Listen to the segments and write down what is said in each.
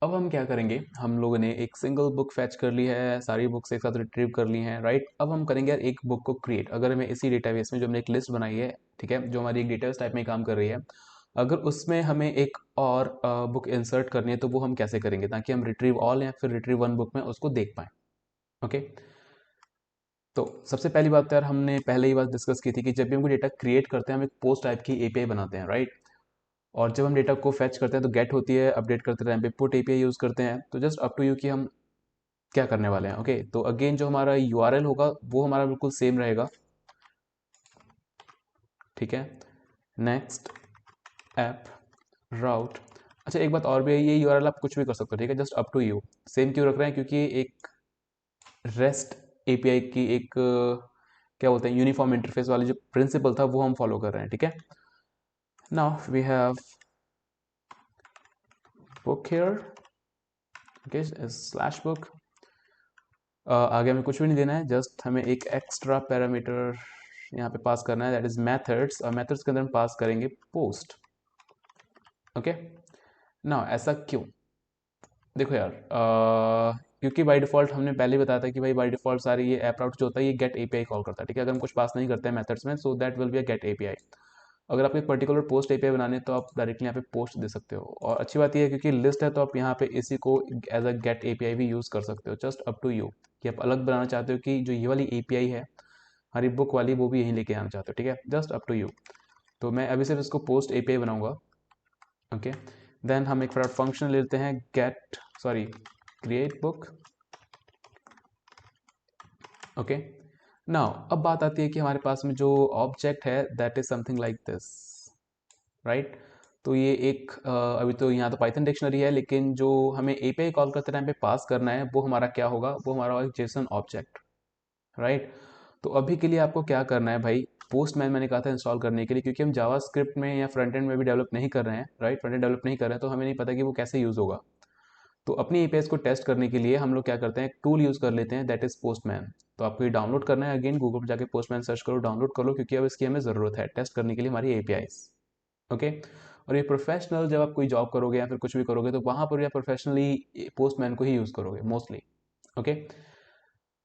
अब हम क्या करेंगे, हम लोगों ने एक सिंगल बुक फैच कर ली है, सारी बुक्स एक साथ रिट्रीव कर ली हैं, राइट। अब हम करेंगे यार एक बुक को क्रिएट। अगर हमें इसी डेटाबेस में जो हमने एक लिस्ट बनाई है, ठीक है, जो हमारी एक डेटाबेस टाइप में काम कर रही है, अगर उसमें हमें एक और बुक इंसर्ट करनी है तो वो हम कैसे करेंगे ताकि हम रिट्रीव ऑल या फिर रिट्रीव वन बुक में उसको देख पाएँ। ओके, तो सबसे पहली बात तो यार हमने पहले ही बात डिस्कस की थी कि जब भी हम कोई डेटा क्रिएट करते हैं हम एक पोस्ट टाइप की एपीआई बनाते हैं, राइट। और जब हम डेटा को फेच करते हैं तो गेट होती है, अपडेट करते टाइम पे पुट एपीआई यूज़ करते हैं। तो जस्ट अप टू यू कि हम क्या करने वाले हैं। ओके, तो अगेन जो हमारा यूआरएल होगा वो हमारा बिल्कुल सेम रहेगा, ठीक है। नेक्स्ट ऐप राउट। अच्छा एक बात और भी है, ये यूआरएल आप कुछ भी कर सकते हो, ठीक है, just up to you. Same क्यों रख रहे हैं, क्योंकि एक रेस्ट एपीआई की एक क्या बोलते हैं यूनिफॉर्म इंटरफेस वाली जो प्रिंसिपल था वो हम फॉलो कर रहे हैं, ठीक है। Now we have book here, okay, slash book. आगे हमें कुछ भी नहीं देना है, जस्ट हमें एक एक्स्ट्रा पैरामीटर यहाँ पे पास करना है, दैट इज मेथड्स। और मेथड्स के अंदर हम पास करेंगे पोस्ट। ओके, ना ऐसा क्यों, देखो यार क्योंकि बाय डिफॉल्ट हमने पहले ही बताया था कि भाई बाय डिफॉल्ट सारी ये ऐप राउट जो होता है ये गेट एपीआई कॉल करता है, ठीक है। अगर हम कुछ पास नहीं करते हैं मेथड्स में, so that will be a get API. अगर आपको एक पर्टिकुलर पोस्ट एपीआई बनाने हैं तो आप डायरेक्टली यहाँ पे पोस्ट दे सकते हो। और अच्छी बात यह है क्योंकि लिस्ट है तो आप यहाँ पे इसी को एज अ गेट एपीआई भी यूज़ कर सकते हो। जस्ट अप टू यू कि आप अलग बनाना चाहते हो कि जो ये वाली एपीआई है हमारी बुक वाली वो भी यहीं लेके आना चाहते हो, ठीक है, जस्ट अप टू यू। तो मैं अभी सिर्फ इसको पोस्ट एपीआई बनाऊंगा। ओके, देन हम एक फंक्शन लेते हैं get, sorry, create book. Okay, now अब बात आती है कि हमारे पास में जो ऑब्जेक्ट है that is something like this, right. तो ये एक अभी तो यहाँ तो पाइथन डिक्शनरी है, लेकिन जो हमें एपीआई कॉल करते टाइम पे पास करना है वो हमारा क्या होगा, वो हमारा होगा जेसन ऑब्जेक्ट, राइट। तो अभी के लिए आपको क्या करना है भाई, पोस्टमैन मैंने कहा था इंस्टॉल करने के लिए, क्योंकि हम जावास्क्रिप्ट में या फ्रंट एंड में भी डेवलप नहीं कर रहे हैं, राइट, फ्रंट एंड डेवलप नहीं कर रहे हैं तो हमें नहीं पता कि वो कैसे यूज़ होगा। तो अपनी एपीआईज को टेस्ट करने के लिए हम लोग क्या करते हैं, एक टूल यूज़ कर लेते हैं दैट इज़ पोस्टमैन। तो आपको ये डाउनलोड करना है, अगेन गूगल पर जाके पोस्टमैन सर्च करो, डाउनलोड कर लो, क्योंकि अब इसकी हमें ज़रूरत है टेस्ट करने के लिए हमारी एपीआईज। ओके, और ये प्रोफेशनल जब आप कोई जॉब करोगे या फिर कुछ भी करोगे तो वहाँ पर भी आप प्रोफेशनली पोस्टमैन को ही यूज़ करोगे मोस्टली। ओके,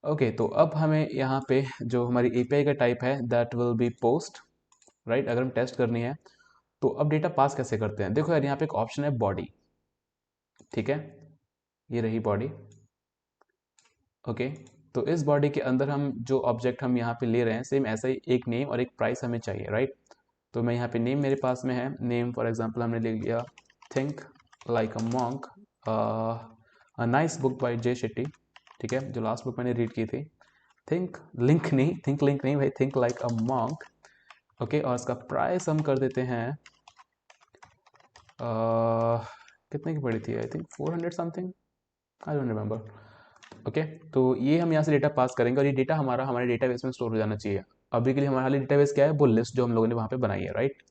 ओके, तो अब हमें यहाँ पे जो हमारी एपीआई का टाइप है that will B post, right. अगर हम टेस्ट करनी है तो अब डेटा पास कैसे करते हैं, देखो यार यहाँ पे एक ऑप्शन है बॉडी, ठीक है, ये रही बॉडी। ओके, तो इस बॉडी के अंदर हम जो ऑब्जेक्ट हम यहाँ पे ले रहे हैं सेम ऐसा ही एक नेम और एक प्राइस हमें चाहिए, राइट। तो मैं यहाँ पे नेम मेरे पास में है, नेम फॉर एग्जांपल हमने ले लिया think like a monk, a nice book by Jay Shetty, ठीक है, जो लास्ट बुक मैंने रीड की थी। थिंक लिंक नहीं, थिंक लिंक नहीं भाई, think like a monk. Okay, और इसका प्राइस हम कर देते हैं कितने की पड़ी थी, I think 400 something, I don't remember. Okay, तो ये हम यहाँ से डेटा पास करेंगे और ये डेटा हमारा हमारे डेटाबेस में स्टोर हो जाना चाहिए। अभी के लिए हमारा हाल डेटाबेस क्या है, वो लिस्ट जो हम लोगों ने वहाँ पे बनाई है, राइट।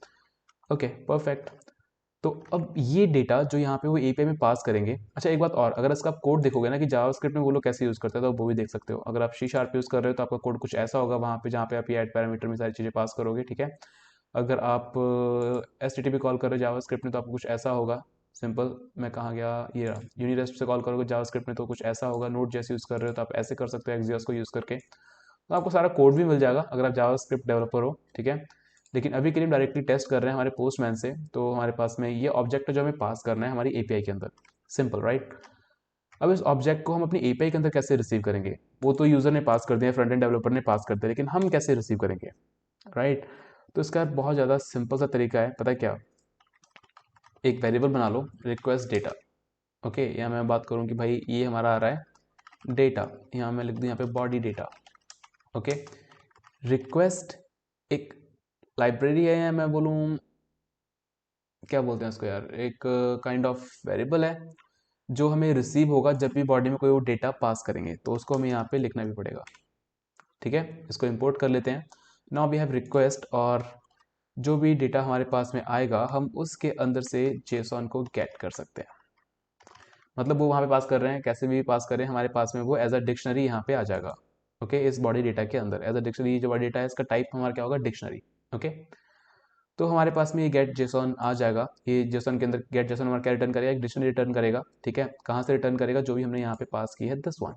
Okay, perfect. तो अब ये डेटा जो यहाँ पे वो एपीआई में पास करेंगे। अच्छा एक बात और, अगर इसका आप कोड देखोगे ना कि जावास्क्रिप्ट में वो लोग कैसे यूज़ करते हैं तो आप वो भी देख सकते हो। अगर आप सी शार्प यूज़ कर रहे हो तो आपका कोड कुछ ऐसा होगा वहाँ पे जहाँ पे आप ये ऐड पैरामीटर में सारी चीज़ें पास करोगे, ठीक है। अगर आप S T T P call कर रहे हो जावास्क्रिप्ट में तो आपको कुछ ऐसा होगा, सिंपल, मैं कहाँ गया, ये रहा, यूनिरेस्ट से कॉल करोगे जावास्क्रिप्ट में तो कुछ ऐसा होगा, नोड जैसे यूज़ कर रहे हो तो आप ऐसे कर सकते हो एक्सियोस को यूज़ करके। तो आपको सारा कोड भी मिल जाएगा अगर आप जावास्क्रिप्ट डेवलपर हो, ठीक है। लेकिन अभी के लिए डायरेक्टली टेस्ट कर रहे हैं हमारे पोस्टमैन से, तो हमारे पास में ये ऑब्जेक्ट है जो हमें पास करना है हमारी एपीआई के अंदर, सिंपल, राइट। अब इस ऑब्जेक्ट को हम अपनी एपीआई के अंदर कैसे रिसीव करेंगे, वो तो यूज़र ने पास कर दिया, फ्रंट एंड डेवलपर ने पास कर दिया, लेकिन हम कैसे रिसीव करेंगे, राइट। तो इसका बहुत ज़्यादा सिंपल सा तरीका है, पता है क्या, एक वेरिएबल बना लो रिक्वेस्ट डेटा। ओके, यहाँ मैं बात करूँ कि भाई ये हमारा आ रहा है डेटा, यहाँ मैं लिख दूँ यहाँ पे बॉडी डेटा। ओके, रिक्वेस्ट एक लाइब्रेरी है या मैं बोलूँ क्या बोलते हैं उसको यार, एक काइंड ऑफ वेरिएबल है जो हमें रिसीव होगा जब भी बॉडी में कोई वो डेटा पास करेंगे, तो उसको हमें यहाँ पे लिखना भी पड़ेगा, ठीक है। इसको इंपोर्ट कर लेते हैं। नाउ वी हैव रिक्वेस्ट, और जो भी डेटा हमारे पास में आएगा हम उसके अंदर से जेसॉन को गेट कर सकते हैं। मतलब वो वहाँ पे पास कर रहे हैं, कैसे भी पास कर रहे हैं, हमारे पास में वो एज अ डिक्शनरी यहाँ पे आ जाएगा। ओके, इस बॉडी डेटा के अंदर एज अ डिक्शनरी, जो बॉडी डेटा है इसका टाइप हमारा क्या होगा, डिक्शनरी। ओके, तो हमारे पास में ये गेट जेसन आ जाएगा। ये जेसन के अंदर गेट जेसन हमारा क्या रिटर्न करेगा, एक डिक्शनरी रिटर्न करेगा। ठीक है, कहाँ से रिटर्न करेगा, जो भी हमने यहाँ पे पास की है दिस वन।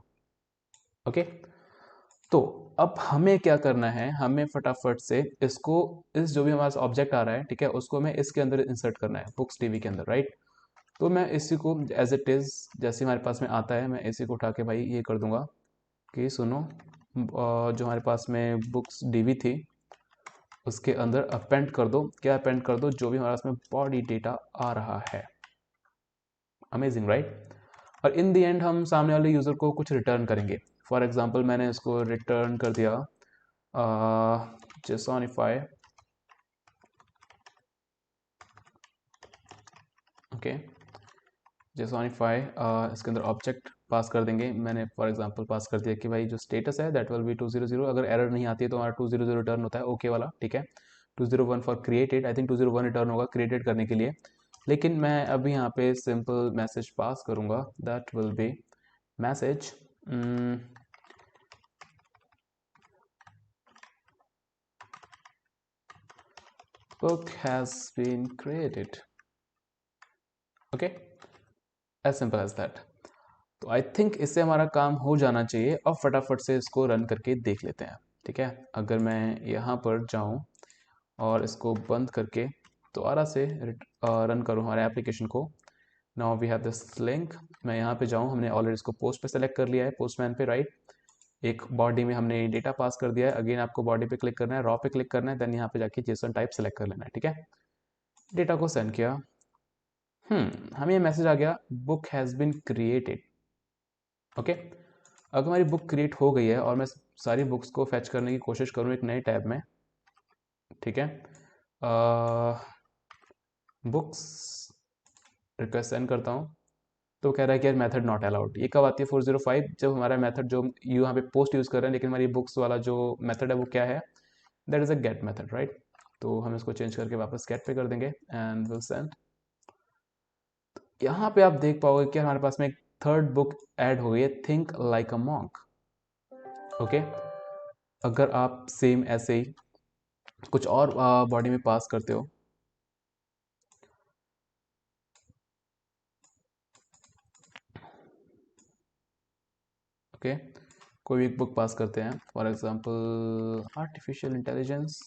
ओके, तो अब हमें क्या करना है, हमें फटाफट से इसको, इस जो भी हमारे पास ऑब्जेक्ट आ रहा है, ठीक है, उसको हमें इसके अंदर इंसर्ट करना है, बुक्स टीवी के अंदर, राइट। तो मैं इसी को एज इट इज़ जैसे हमारे पास में आता है, मैं इसी को उठा के भाई ये कर दूंगा कि सुनो, जो हमारे पास में बुक्स डीवी थी उसके अंदर अपेंड कर दो। क्या अपेंड कर दो, जो भी हमारे पास में बॉडी डेटा आ रहा है। Amazing, right. और इन द एंड हम सामने वाले यूज़र को कुछ रिटर्न करेंगे। फॉर एग्जांपल मैंने इसको रिटर्न कर दिया जेसॉनिफाई। ओके, जेसॉनिफाई, इसके अंदर ऑब्जेक्ट पास कर देंगे। मैंने फॉर एग्जांपल पास कर दिया कि भाई जो स्टेटस है दैट विल बी 200। अगर एरर नहीं आती है तो हमारा 200 रिटर्न होता है, ओके वाला, ठीक है। 201 for created, I think 201 return होगा क्रिएटेड करने के लिए। लेकिन मैं अभी यहाँ पे सिंपल मैसेज पास करूँगा, that will be message book has been created। Okay, as simple as that. तो आई थिंक इससे हमारा काम हो जाना चाहिए। अब फटाफट से इसको रन करके देख लेते हैं। ठीक है, अगर मैं यहाँ पर जाऊँ और इसको बंद करके दोबारा से रन करूँ हमारे एप्लीकेशन को, now we have this link. मैं यहाँ पे जाऊँ, हमने ऑलरेडी इसको पोस्ट पे सेलेक्ट कर लिया है, पोस्टमैन पे, राइट। एक बॉडी में हमने डेटा पास कर दिया है। अगेन आपको बॉडी पे क्लिक करना है, रॉ पे क्लिक करना है, देन यहाँ पे जाके जेसन टाइप सेलेक्ट कर लेना है। ठीक है, डेटा को सेंड किया, हमें ये मैसेज आ गया, book has been created. Okay, अगर हमारी बुक क्रिएट हो गई है और मैं सारी बुक्स को फैच करने की कोशिश करूँ एक नए टैब में, ठीक है, बुक्स रिक्वेस्ट सेंड करता हूँ, तो कह रहा है कि यार मेथड नॉट अलाउड। ये कब आती है 405, जब हमारा मेथड जो यहाँ पे पोस्ट यूज़ कर रहे हैं, लेकिन हमारी बुक्स वाला जो मेथड है वो क्या है, that is a get method, right. तो हम इसको चेंज करके वापस गेट पे कर देंगे एंड विल सेंड। यहाँ पे आप देख पाओगे कि हमारे पास में एक थर्ड बुक ऐड हो गई है, think like a monk. Okay, अगर आप सेम ऐसे ही कुछ और बॉडी में पास करते हो, ओके, कोई भी एक बुक पास करते हैं, फॉर एग्जांपल आर्टिफिशियल इंटेलिजेंस,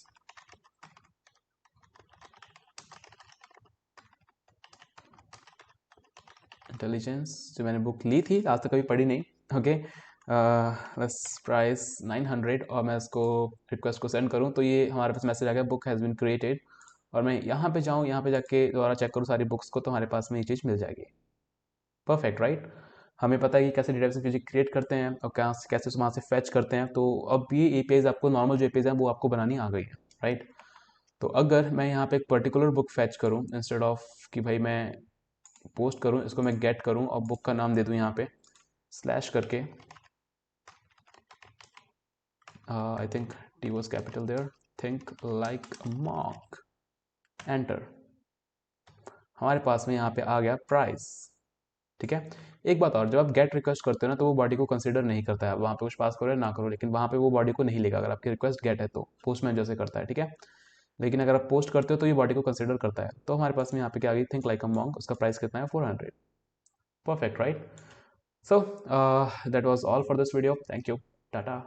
जो मैंने बुक ली थी, आज तक कभी पढ़ी नहीं। ओके, बस प्राइस 900, और मैं इसको रिक्वेस्ट को सेंड करूं तो ये हमारे पास मैसेज आ गया, बुक हैज़ बीन क्रिएटेड। और मैं यहाँ पे जाऊँ, यहाँ पे जाके दोबारा चेक करूँ सारी बुक्स को, तो हमारे पास में ये चीज़ मिल जाएगी। Perfect, right. हमें पता है कि कैसे डेटाबेस म्यूजिक क्रिएट करते हैं और कैसे वहाँ से फैच करते हैं। तो अब ये एपीआईज आपको, नॉर्मल जो एपीआईज हैं वो आपको बनानी आ गई है, राइट। तो अगर मैं यहाँ पे एक पर्टिकुलर बुक फैच करूँ, इंस्टेड ऑफ कि भाई मैं पोस्ट करूँ, इसको मैं गेट करूँ और बुक का नाम दे दूँ यहाँ पे स्लैश करके, I think T was capital there, think like monk, enter. हमारे पास में यहाँ पे आ गया प्राइस। ठीक है, एक बात और, जब आप गेट रिक्वेस्ट करते हो ना, तो वो बॉडी को कंसीडर नहीं करता है, वहाँ पे कुछ पास करो या ना करो, लेकिन वहाँ पे वो बॉडी को नहीं लेगा। अगर आपकी रिक्वेस्ट गेट है तो पोस्टमैन जैसे करता है, ठीक है। लेकिन अगर आप पोस्ट करते हो तो ये बॉडी को कंसीडर करता है। तो हमारे पास में यहाँ पे क्या आ गई, थिंक लाइक अ मॉन्क, उसका प्राइस कितना है 400। Perfect, right. So that was all for this video, thank you, Tata.